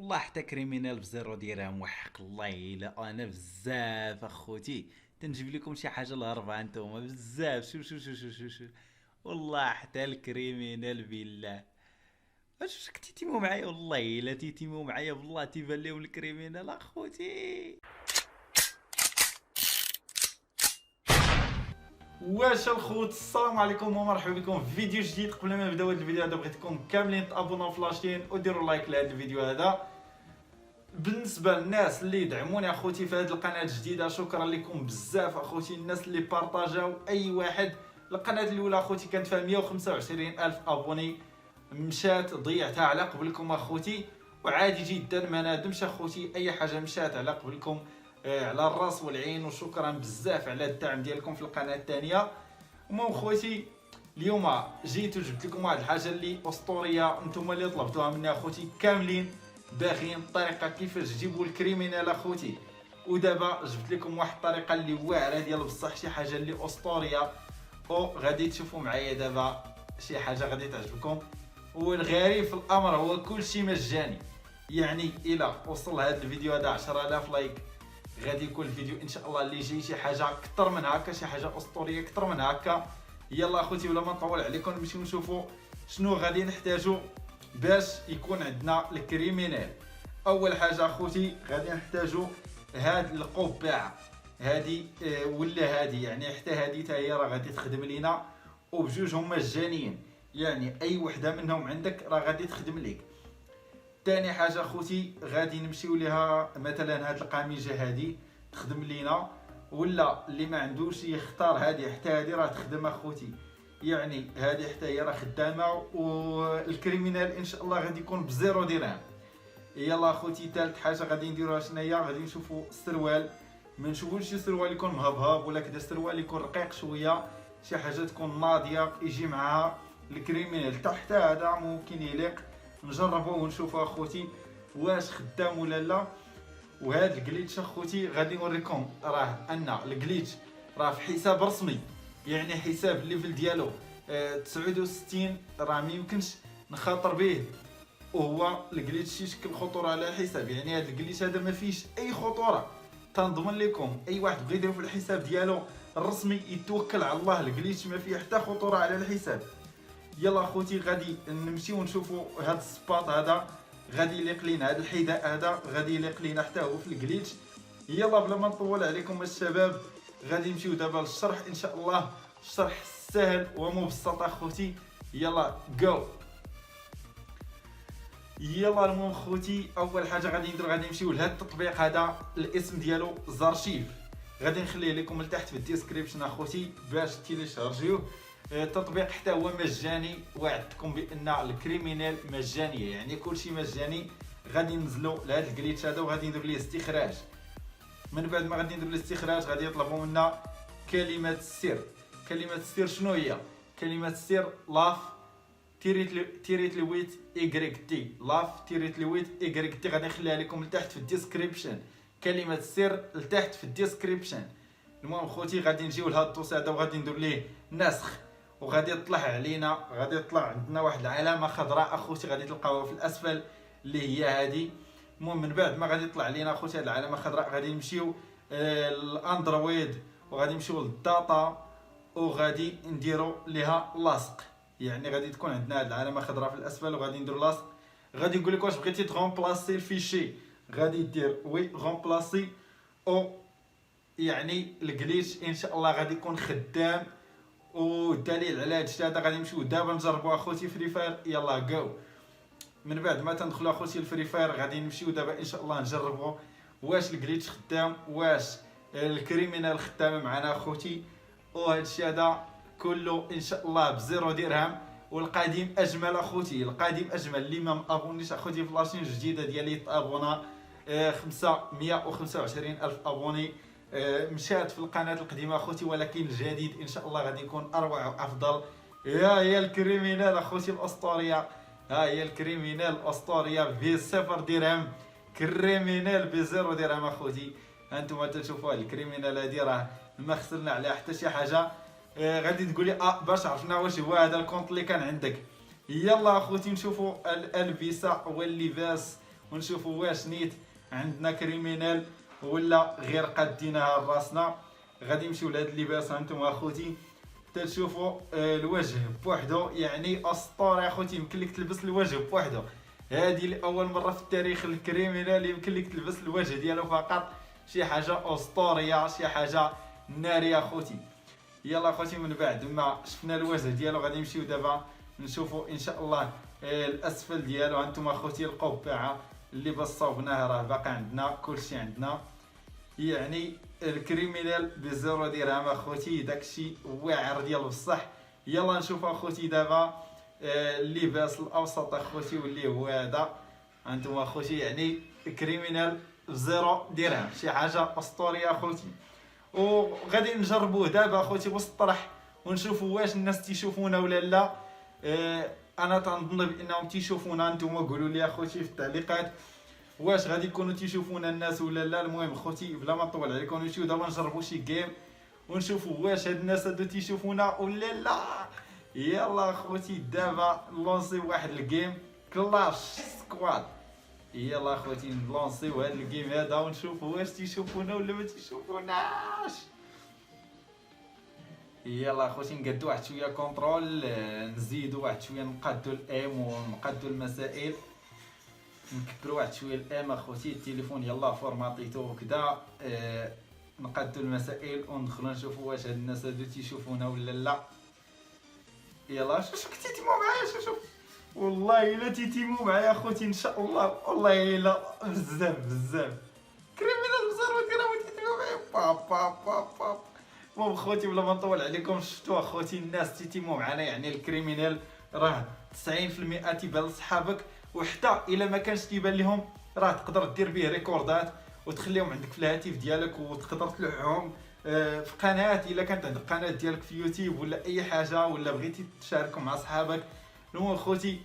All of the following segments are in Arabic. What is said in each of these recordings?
والله حتى كريمينال بزيرو درهم وحق الله الا انا بزاف اخوتي تنجيب لكم شي حاجه الهربه انتوما بزاف شو والله حتى الكريمينال بالله واش كنتي تيمو معايا والله الا تيمو معايا بالله تيبان لهم الكريمينال اخوتي. واش الخوت السلام عليكم ومرحبا بكم في فيديو جديد. قبل ما نبداو هذا الفيديو هذا بغيتكم كاملين تابوناو في لاشين وديروا لايك لهذا الفيديو هذا. بالنسبه للناس اللي يدعموني اخوتي في هذه القناه الجديده شكرا لكم بزاف اخوتي. الناس اللي بارطاجاو اي واحد. القناه الاولى اخوتي كانت فيها 125 الف ابوني مشات ضيعتها على قبلكم اخوتي، وعادي جدا ما نادمش اخوتي. اي حاجه مشات على قبلكم على الراس والعين، وشكرا بزاف على الدعم ديالكم في القناه الثانيه. المهم خوتي اليوم جيت وجبت لكم واحد الحاجه اللي اسطوريه، نتوما اللي طلبتوها مني اخوتي كاملين باغيين الطريقه كيفاش تجيبوا الكريمينال اخوتي. ودابا جبت لكم واحد الطريقه اللي واعره ديال بصح، شي حاجه اللي اسطوريه غادي تشوفوا معايا دابا شي حاجه غادي تعجبكم. والغريب في الامر هو كلشي مجاني، يعني الى وصل هذا الفيديو هذا 10000 لايك غادي يكون الفيديو ان شاء الله اللي جاي شي حاجه اكثر من هكا، شي حاجه اسطوريه اكثر من هكا. يلا اخوتي بلا ما نطول عليكم نمشيو نشوفوا شنو غادي نحتاجو باش يكون عندنا الكريمينال. اول حاجه اخوتي غادي نحتاجو هاد القبعه هادي ولا هادي، يعني حتى هادي حتى هي راه غادي تخدم لينا وبجوج هما مجانيين، يعني اي وحده منهم عندك راه غادي تخدم ليك. تاني حاجه اخوتي غادي نمشيو ليها مثلا هاد القميجه هادي تخدم لينا، ولا اللي ما عندوش يختار هادي حتى هادي راه تخدم اخوتي، يعني هادي حتى هي راه خدامه. والكريمينال ان شاء الله غادي يكون بزيرو درهم. يلا اخوتي ثالث حاجه غادي نديروها شناهي، غادي نشوفوا السروال. ما نشوفوش شي سروال يكون مهبهب ولا كذا، سروال يكون رقيق شويه، شي حاجه تكون ناضيه يجي معها الكريمينال. تحت هذا ممكن يليق، نجربوه ونشوفوا اخوتي واش خدام ولا لا. وهذا الجليتش اخوتي غادي نوريكم راه ان الجليتش راه في حساب رسمي، يعني حساب الليفل ديالو 69 راه ما يمكنش نخاطر به، وهو الجليتش يشكل خطوره على الحساب. يعني هذا الجليتش هذا ما فيش اي خطوره، تنضمن لكم اي واحد بغى يديرو في الحساب ديالو الرسمي يتوكل على الله، الجليتش ما فيه حتى خطوره على الحساب. يلا اخوتي غادي نمشيو نشوفوا هذا السباط هذا غادي يليق لينا، هذا الحذاء هذا غادي يليق لينا حتى هو في الجليتش. يلا بلا ما نطول عليكم الشباب غادي نمشيو دابا للشرح ان شاء الله، الشرح سهل ومبسط اخوتي. يلا جو. يلا المهم خوتي اول حاجه غادي ندير غادي نمشيو لهذا التطبيق هذا، الاسم ديالو زارشيف، غادي نخليه لكم لتحت في الديسكريبشن اخوتي باش تيليشارجيوه. التطبيق حتى هو مجاني، وعدتكم بان الكريمينال مجانيه، يعني كلشي مجاني. غادي ننزلوا لهذا الجليتش هذا وغادي ندير ليه استخراج. من بعد ما غادي ندير الاستخراج غادي يطلبوا منا كلمه السر. كلمه السر شنو هي؟ كلمه السر لاف تيريت لويت ايغريك تي، لاف تيريت لويت ايغريك تي، غادي نخليها لكم لتحت في الديسكريبشن. كلمه السر لتحت في الديسكريبشن. المهم خوتي غادي نجيو لهذا الطوس هذا وغادي ندير ليه نسخ، وغادي يطلع علينا، غادي يطلع عندنا واحد العلامه خضراء اخوتي غادي تلقاوها في الاسفل اللي هي هذه. المهم من بعد ما غادي يطلع علينا اخوتي هذه العلامه الخضراء غادي نمشيو الاندرويد وغادي نمشيو للداتا وغادي نديرو ليها لاصق، يعني غادي تكون عندنا هذه العلامه خضراء في الاسفل وغادي نديرو لاصق. غادي نقول لك واش بغيتي تغومبلاسي الفيشي، غادي دير وي غومبلاسي، او يعني الجليتش ان شاء الله غادي يكون خدام. والدليل على هذا الشيء هذا غادي نمشيو دابا نجربوا اخوتي فري فاير. يلا جو. من بعد ما تندخلوا اخوتي الفري فاير غادي نمشيو دابا ان شاء الله نجربوا واش الجليتش خدام، واش الكريمينال خدامه معنا اخوتي. وهذا الشيء هذا كله ان شاء الله بزيرو درهم، والقادم اجمل اخوتي، القادم اجمل. اللي ما مابونيش اخوتي في لاشين الجديده ديالي تابونا 525 الف ابوني. مشات في القناه القديمه اخوتي، ولكن الجديد ان شاء الله غادي يكون اروع وافضل. ها هي الكريمينال اخوتي الاسطوريه، ها هي الكريمينال الاسطوريه بصفر درهم، كريمينال بزيرو درهم اخوتي. هانتوما تشوفوا الكريمينال هادي راه ما خسرنا عليها حتى شي حاجه. غادي تقولي باش عرفنا واش هو هذا الكونط اللي كان عندك. يلا اخوتي نشوفوا الالبسه واللباس ونشوفوا واش نيت عندنا كريمينال ولا غير قادينها لراسنا. غادي نمشيو لهاد اللباس هانتوما اخوتي تشوفوا الوجه بوحدو، يعني اسطوري اخوتي. يمكن لك تلبس الوجه بوحدو، هذه لاول مره في التاريخ الكريمينال يمكن لك تلبس الوجه ديالو فقط. شي حاجه اسطوريه، شي حاجه ناريه اخوتي. يلا اخوتي من بعد ما شفنا الوجه ديالو غادي نمشيو دابا نشوفوا ان شاء الله الاسفل ديالو. هانتوما اخوتي القبعه اللي بصوبناه راه باقي عندنا كلشي عندنا، يعني الكريمينال بزيرو درهم اخوتي، داكشي واعر ديال بصح. يلا نشوف اخوتي دابا اللباس الاوسط اخوتي واللي هو هذا. هانتوما اخوتي يعني كريمينال بزيرو درهم، شي حاجه اسطوريه اخوتي. وغادي نجربوه دابا اخوتي وسط الطرح ونشوفوا واش الناس تيشوفونا ولا لا. انا تنظن بانهم تيشوفونا، نتوما قولوا لي اخوتي في التعليقات واش غادي يكونوا تيشوفونا الناس ولا لا. المهم خوتي بلا ما نطول عليكم نمشيو دابا نجربوا شي جيم ونشوفوا واش هاد الناس هادو تيشوفونا ولا لا. يلا خوتي دابا نلونسي واحد الجيم كلاش سكواد. يلا خوتي نلونسيو هاد الجيم هذا ونشوفوا واش تيشوفونا ولا ما تيشوفوناش. يلا خوتي نقادو واحد شويه كونترول، نزيدو واحد شويه نقادو الام ونقادو المسائل، نكبروا واحد شويه الام اخوتي. التليفون يلا فورماطيتو وكذا. نقادو المسائل وندخلوا نشوفوا واش هاد الناس هادو تيشوفونا ولا لا. يلا شوف كتيتيمو معايا، شوف والله الا تيتيمو معايا اخوتي ان شاء الله، والله الا بزاف بزاف كريمينال بزاف وديرهم تيتيمو معايا با با با. المهم خوتي بلا ما نطول عليكم شفتوا اخوتي الناس تيتيمو معنا، يعني الكريمينال راه 90% تيبان لصحابك، وحتى الا ما كانش تيبان لهم راه تقدر دير به ريكوردات وتخليهم عندك في الهاتف ديالك وتقدر تلوحهم في قناه. الا كانت عندك قناه ديالك في يوتيوب ولا اي حاجه ولا بغيتي تشاركهم مع صحابك. المهم خوتي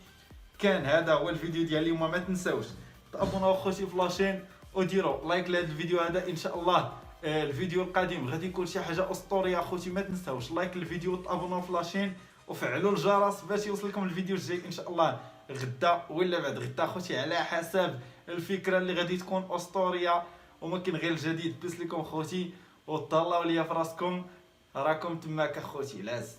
كان هذا هو الفيديو ديال اليوم. ما تنساوش تابوناو خوتي في لاشين وديروا لايك لهذا الفيديو هذا. ان شاء الله الفيديو القادم غادي يكون شي حاجه اسطوريه اخوتي. ما تنساوش لايك الفيديو وتابوناو في لاشين وفعلوا الجرس باش يوصلكم الفيديو الجاي ان شاء الله غدا ولا بعد غدا اخوتي، على حسب الفكره اللي غادي تكون اسطوريه وما كاين غير الجديد. بس لكم خوتي وتهلاو ليا في راسكم، راكم تماك اخوتي لاز.